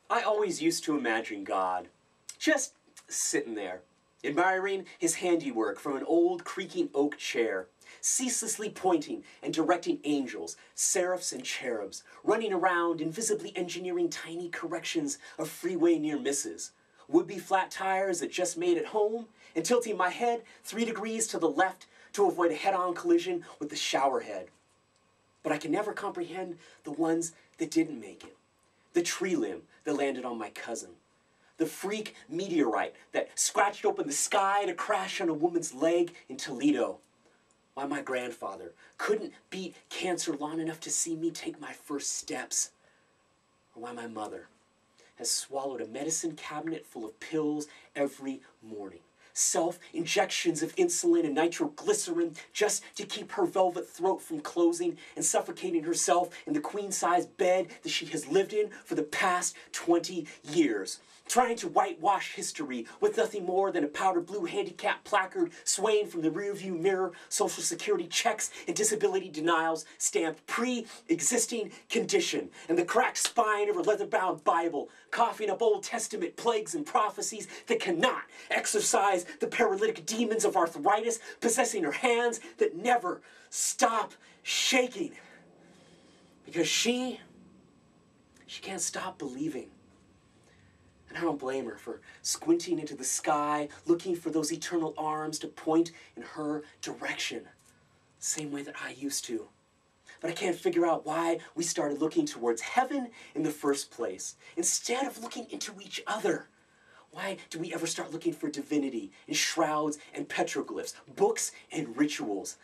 I always used to imagine God just sitting there, admiring his handiwork from an old creaking oak chair, ceaselessly pointing and directing angels, seraphs and cherubs, running around invisibly engineering tiny corrections of freeway near misses, would-be flat tires that just made it home, and tilting my head 3 degrees to the left to avoid a head-on collision with the shower head. But I can never comprehend the ones that didn't make it. The tree limb that landed on my cousin. The freak meteorite that scratched open the sky to crash on a woman's leg in Toledo. Why my grandfather couldn't beat cancer long enough to see me take my first steps. Or why my mother has swallowed a medicine cabinet full of pills every morning. Self-injections of insulin and nitroglycerin just to keep her velvet throat from closing and suffocating herself in the queen-size bed that she has lived in for the past 20 years. Trying to whitewash history with nothing more than a powder blue handicap placard swaying from the rearview mirror, Social Security checks and disability denials stamped pre-existing condition, and the cracked spine of her leather-bound Bible, coughing up Old Testament plagues and prophecies that cannot exorcise the paralytic demons of arthritis possessing her hands that never stop shaking. Because she can't stop believing. And I don't blame her for squinting into the sky, looking for those eternal arms to point in her direction, same way that I used to. But I can't figure out why we started looking towards heaven in the first place, instead of looking into each other. Why do we ever start looking for divinity in shrouds and petroglyphs, books and rituals?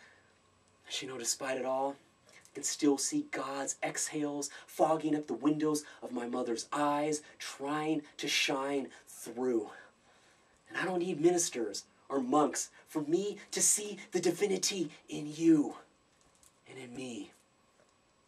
You know, despite it all, I can still see God's exhales fogging up the windows of my mother's eyes, trying to shine through. And I don't need ministers or monks for me to see the divinity in you and in me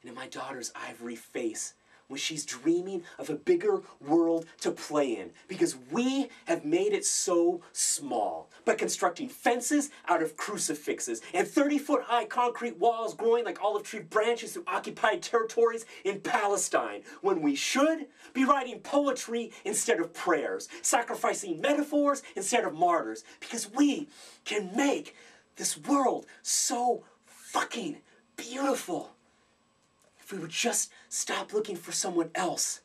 and in my daughter's ivory face when she's dreaming of a bigger world to play in, because we have made it so small by constructing fences out of crucifixes and 30-foot-high concrete walls growing like olive tree branches through occupied territories in Palestine, when we should be writing poetry instead of prayers, sacrificing metaphors instead of martyrs, because we can make this world so fucking beautiful. If we would just stop looking for someone else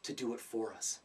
to do it for us.